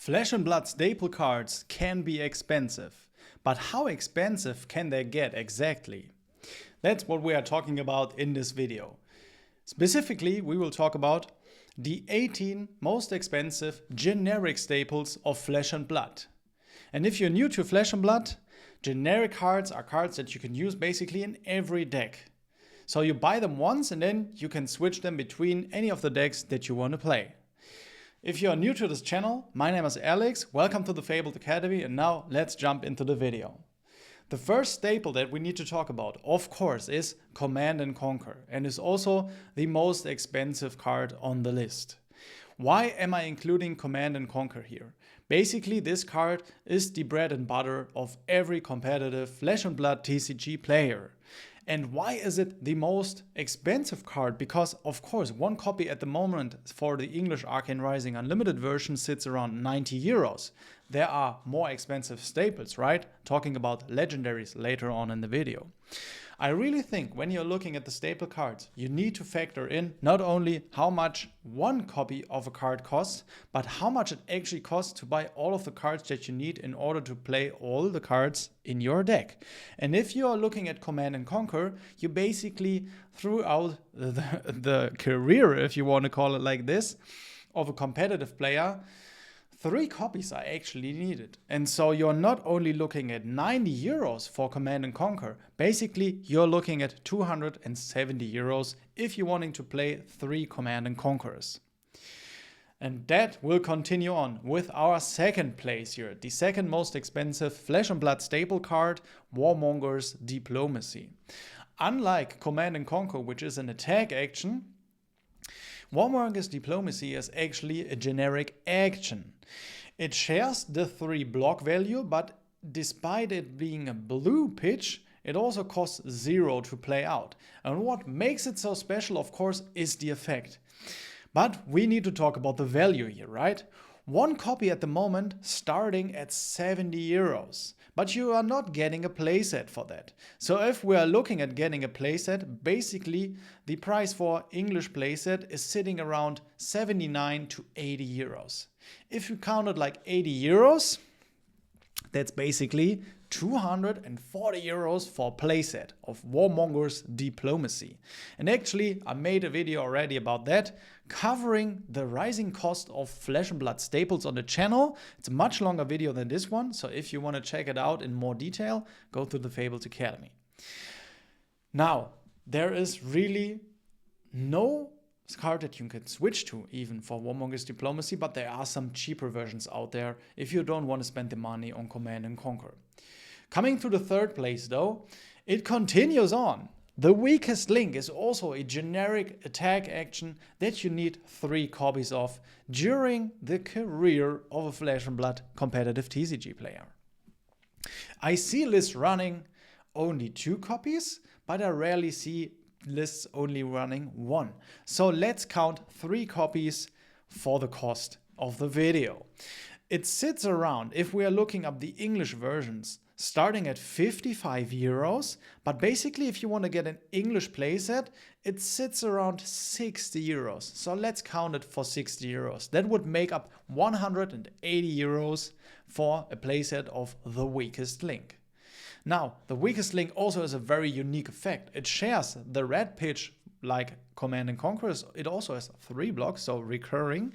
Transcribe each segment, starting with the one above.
Flesh and Blood staple cards can be expensive, but how expensive can they get exactly? That's what we are talking about in this video. Specifically, we will talk about the 18 most expensive generic staples of Flesh and Blood. And if you're new to Flesh and Blood, generic cards are cards that you can use basically in every deck. So you buy them once and then you can switch them between any of the decks that you want to play. If you are new to this channel, my name is Alex, welcome to the Fabled Academy, and now let's jump into the video. The first staple that we need to talk about, of course, is Command & Conquer, and is also the most expensive card on the list. Why am I including Command & Conquer here? Basically, this card is the bread and butter of every competitive Flesh and Blood TCG player. And why is it the most expensive card? Because, of course, one copy at the moment for the English Arcane Rising Unlimited version sits around 90 euros. There are more expensive staples, right? Talking about legendaries later on in the video. I really think when you're looking at the staple cards, you need to factor in not only how much one copy of a card costs, but how much it actually costs to buy all of the cards that you need in order to play all the cards in your deck. And if you are looking at Command & Conquer, you basically throughout the career, if you want to call it like this, of a competitive player, 3 copies are actually needed. And so you're not only looking at 90 euros for Command & Conquer, basically you're looking at 270 euros if you're wanting to play 3 Command & Conquerors. And that will continue on with our second place here, the second most expensive Flesh and Blood staple card, Warmonger's Diplomacy. Unlike Command & Conquer, which is an attack action, Warmonger's Diplomacy is actually a generic action. It shares the 3 block value, but despite it being a blue pitch, it also costs 0 to play out. And what makes it so special, of course, is the effect. But we need to talk about the value here, right? One copy at the moment starting at 70 euros. But you are not getting a playset for that. So if we are looking at getting a playset, basically the price for English playset is sitting around 79 to 80 euros. If you count it like 80 euros, that's basically 240 euros for playset of Warmonger's Diplomacy. And actually, I made a video already about that, covering the rising cost of Flesh and Blood staples on the channel. It's a much longer video than this one, so if you want to check it out in more detail, go to the Fabled Academy. Now, there is really no card that you can switch to even for Warmonger's Diplomacy, but there are some cheaper versions out there if you don't want to spend the money on Command & Conquer. Coming to the third place though, it continues on. The Weakest Link is also a generic attack action that you need 3 copies of during the career of a Flesh and Blood competitive TCG player. I see lists running only 2 copies, but I rarely see lists only running 1. So let's count 3 copies for the cost of the video. It sits around, if we are looking up the English versions, starting at 55 euros, but basically if you want to get an English playset, it sits around 60 euros. So let's count it for 60 euros. That would make up 180 euros for a playset of The Weakest Link. Now, The Weakest Link also has a very unique effect. It shares the red pitch like Command & Conquer. It also has 3 blocks, so recurring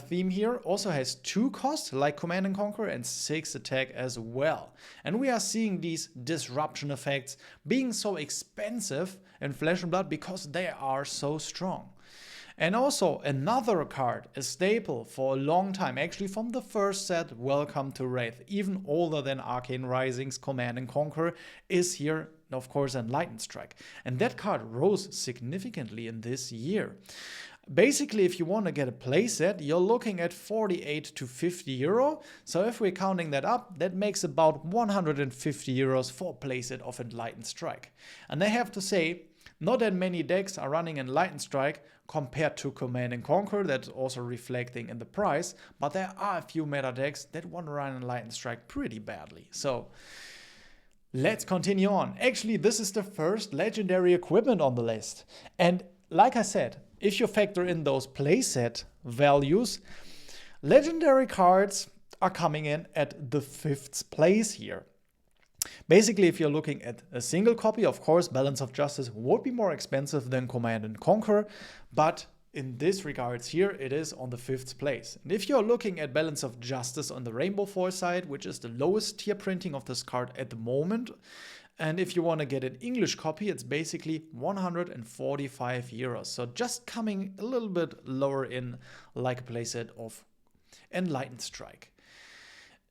theme here. Also has 2 costs like Command & Conquer and 6 attack as well. And we are seeing these disruption effects being so expensive in Flesh and Blood because they are so strong. And also another card, a staple for a long time, actually from the first set, Welcome to Wraith, even older than Arcane Rising's Command & Conquer, is here, of course, Enlightened Strike. And that card rose significantly in this year. Basically, if you want to get a playset, you're looking at 48 to 50 euro. So if we're counting that up, that makes about 150 euros for a playset of Enlightened Strike. And I have to say, not that many decks are running Enlightened Strike compared to Command & Conquer, that's also reflecting in the price, but there are a few meta decks that want to run Enlightened Strike pretty badly. So let's continue on. Actually, this is the first legendary equipment on the list. And like I said, if you factor in those playset values, Legendary cards are coming in at the 5th place here. Basically, if you're looking at a single copy, of course, Balance of Justice would be more expensive than Command and Conquer, but in this regards here, it is on the 5th place. And if you're looking at Balance of Justice on the Rainbow Foil side, which is the lowest tier printing of this card at the moment, and if you want to get an English copy, it's basically 145 euros. So just coming a little bit lower in like a playset of Enlightened Strike.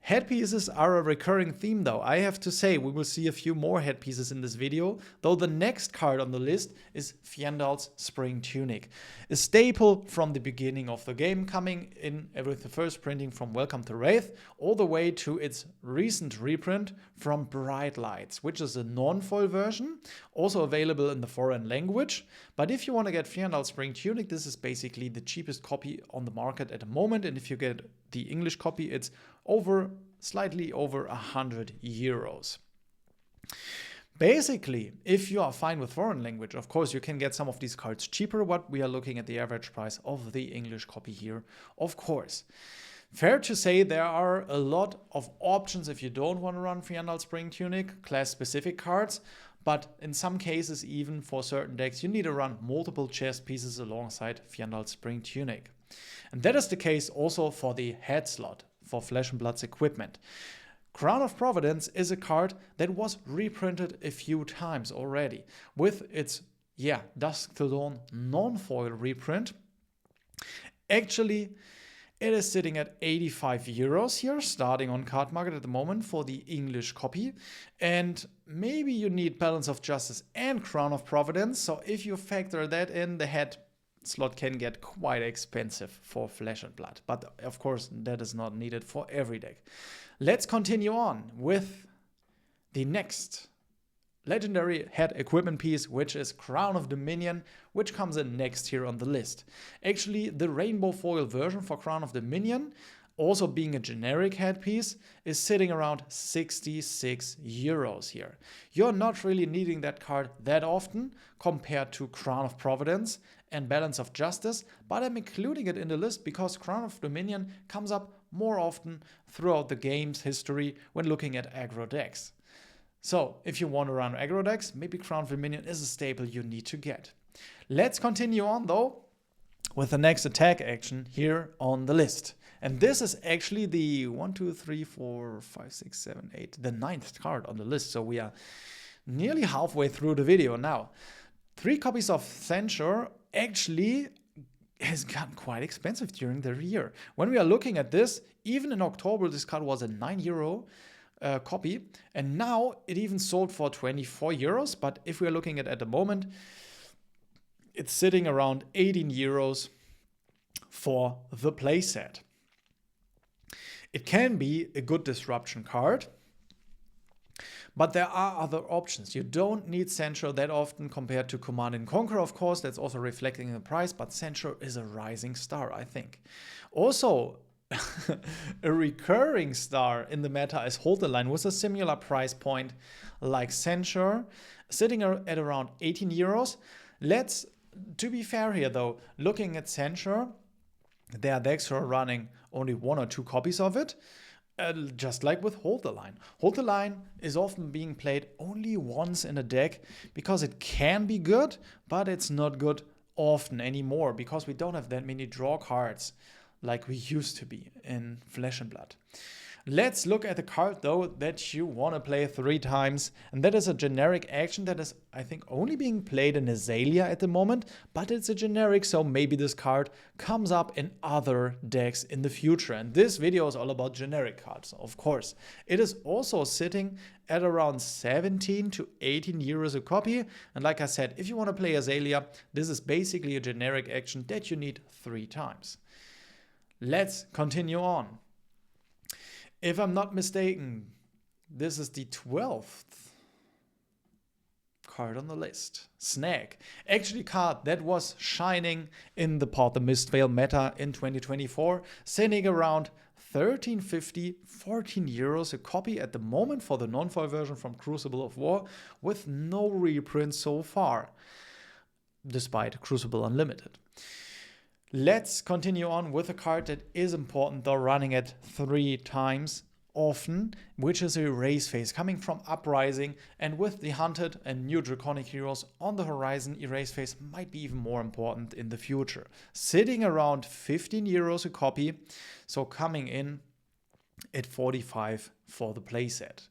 Headpieces are a recurring theme though. I have to say, we will see a few more headpieces in this video, though the next card on the list is Fjandal's Spring Tunic. A staple from the beginning of the game, coming in with the first printing from Welcome to Wraith, all the way to its recent reprint from Bright Lights, which is a non-foil version, also available in the foreign language. But if you want to get Fjandal's Spring Tunic, this is basically the cheapest copy on the market at the moment, and if you get the English copy, it's slightly over 100 euros. Basically, if you are fine with foreign language, of course, you can get some of these cards cheaper, but we are looking at the average price of the English copy here, of course. Fair to say there are a lot of options if you don't want to run Fjandal Spring Tunic, class-specific cards, but in some cases, even for certain decks, you need to run multiple chest pieces alongside Fjandal Spring Tunic. And that is the case also for the head slot for Flesh and Blood's equipment. Crown of Providence is a card that was reprinted a few times already with its Dusk Till Dawn non-foil reprint. Actually, it is sitting at 85 euros here, starting on Card Market at the moment for the English copy. And maybe you need Balance of Justice and Crown of Providence. So if you factor that in, the head slot can get quite expensive for Flesh and Blood. But of course, that is not needed for every deck. Let's continue on with the next legendary head equipment piece, which is Crown of Dominion, which comes in next here on the list. Actually, the rainbow foil version for Crown of Dominion, also being a generic headpiece, is sitting around 66 euros here. You're not really needing that card that often compared to Crown of Providence and Balance of Justice, but I'm including it in the list because Crown of Dominion comes up more often throughout the game's history when looking at aggro decks. So if you want to run aggro decks, maybe Crown of Dominion is a staple you need to get. Let's continue on though with the next attack action here on the list. And this is actually the 1, 2, 3, 4, 5, 6, 7, 8, the 9th card on the list. So we are nearly halfway through the video now. 3 copies of Censure actually has gotten quite expensive during the year. When we are looking at this, even in October, this card was a 9 euro copy, and now it even sold for 24 euros. But if we are looking at the moment, it's sitting around 18 euros for the playset. It can be a good disruption card, but there are other options. You don't need Censure that often compared to Command and Conquer, of course. That's also reflecting in the price, but Censure is a rising star, I think. Also, a recurring star in the meta is Hold the Line with a similar price point like Censure, sitting at around 18 euros. To be fair here though, looking at Censure, there are decks who are running only 1 or 2 copies of it, just like with Hold the Line. Hold the Line is often being played only once in a deck because it can be good, but it's not good often anymore because we don't have that many draw cards like we used to be in Flesh and Blood. Let's look at the card though that you want to play 3 times, and that is a generic action that is, I think, only being played in Azalea at the moment, but it's a generic, so maybe this card comes up in other decks in the future. And this video is all about generic cards, of course. It is also sitting at around 17 to 18 euros a copy, and like I said, if you want to play Azalea, this is basically a generic action that you need 3 times. Let's continue on. If I'm not mistaken, this is the 12th card on the list. Snag. Actually, card that was shining in the Part the Mistveil meta in 2024, sitting around 13.50, 14 euros a copy at the moment for the non-foil version from Crucible of War, with no reprint so far, despite Crucible Unlimited. Let's continue on with a card that is important though, running at 3 times often, which is Erase Phase, coming from Uprising, and with the Hunted and new Draconic heroes on the horizon, Erase Phase might be even more important in the future. Sitting around 15 euros a copy, so coming in at 45 for the playset.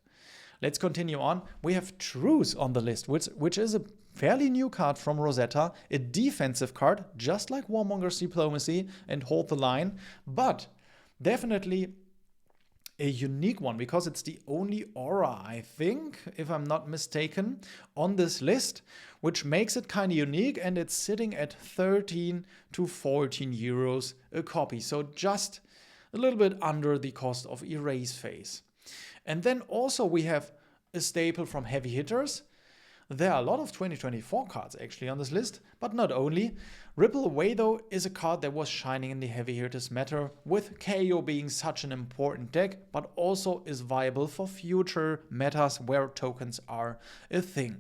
Let's continue on. We have Truce on the list, which is a fairly new card from Rosetta, a defensive card, just like Warmonger's Diplomacy and Hold the Line, but definitely a unique one because it's the only aura, I think, if I'm not mistaken, on this list, which makes it kind of unique, and it's sitting at 13 to 14 euros a copy, so just a little bit under the cost of Erase Phase. And then also we have a staple from heavy hitters. There are a lot of 2024 cards actually on this list, but not only. Ripple Away though is a card that was shining in the heavy hitters meta, with KO being such an important deck, but also is viable for future metas where tokens are a thing.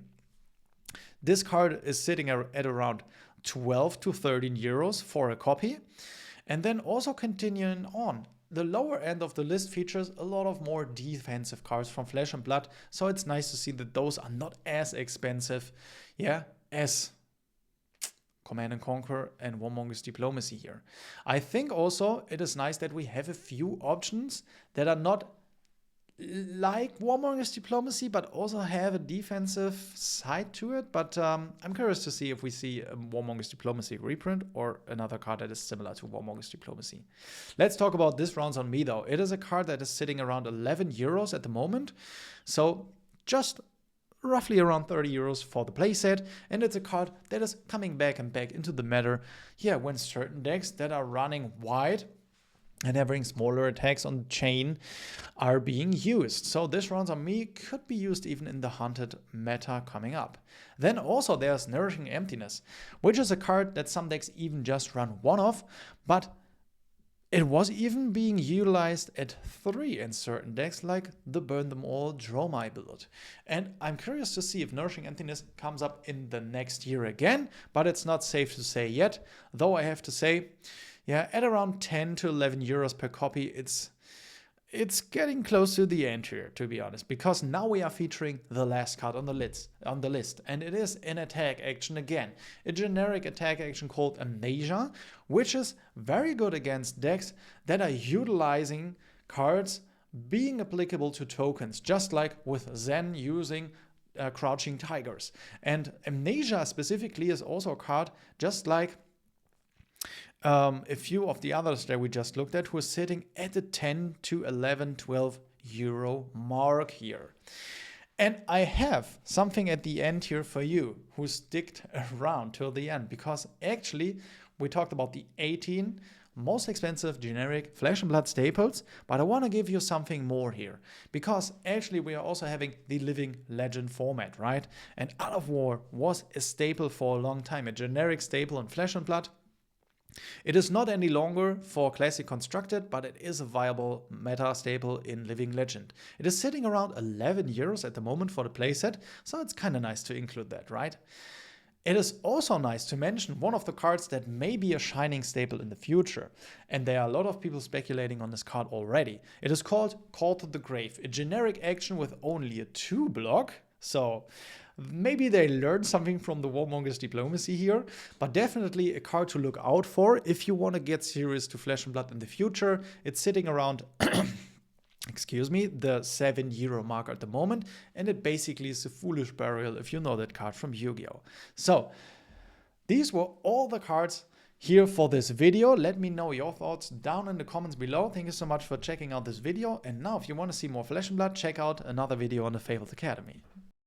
This card is sitting at around 12 to 13 euros for a copy. And then also continuing on, the lower end of the list features a lot of more defensive cards from Flesh and Blood, so it's nice to see that those are not as expensive, as Command & Conquer and Warmonger's Diplomacy here. I think also it is nice that we have a few options that are not like Warmonger's Diplomacy, but also have a defensive side to it. But I'm curious to see if we see a Warmonger's Diplomacy reprint or another card that is similar to Warmonger's Diplomacy. Let's talk about this rounds on me though. It is a card that is sitting around 11 euros at the moment, so just roughly around 30 euros for the playset, and it's a card that is coming back and back into the meta when certain decks that are running wide and having smaller attacks on the chain are being used. So this rounds on me could be used even in the Hunted meta coming up. Then also there's Nourishing Emptiness, which is a card that some decks even just run one of, but it was even being utilized at 3 in certain decks like the Burn Them All Dromai build. And I'm curious to see if Nourishing Emptiness comes up in the next year again, but it's not safe to say yet, though I have to say, at around 10 to 11 euros per copy, it's getting close to the end here, to be honest, because now we are featuring the last card on the list, and it is an attack action again, a generic attack action called Amnesia, which is very good against decks that are utilizing cards being applicable to tokens, just like with Zen using Crouching Tigers. And Amnesia specifically is also a card just like a few of the others that we just looked at, who are sitting at the 10 to 11, 12 euro mark here. And I have something at the end here for you who sticked around till the end, because actually we talked about the 18 most expensive generic Flesh and Blood staples, but I want to give you something more here, because actually we are also having the Living Legend format, right? And Out of War was a staple for a long time, a generic staple in Flesh and Blood. It is not any longer for Classic Constructed, but it is a viable meta staple in Living Legend. It is sitting around 11 euros at the moment for the playset, so it's kind of nice to include that, right? It is also nice to mention one of the cards that may be a shining staple in the future, and there are a lot of people speculating on this card already. It is called Call to the Grave, a generic action with only a 2 block, so maybe they learned something from the Warmonger's Diplomacy here, but definitely a card to look out for if you want to get serious to Flesh and Blood in the future. It's sitting around excuse me, the 7 euro mark at the moment, and it basically is a Foolish Burial if you know that card from Yu-Gi-Oh! So these were all the cards here for this video. Let me know your thoughts down in the comments below. Thank you so much for checking out this video, and now if you want to see more Flesh and Blood, check out another video on the Fabled Academy.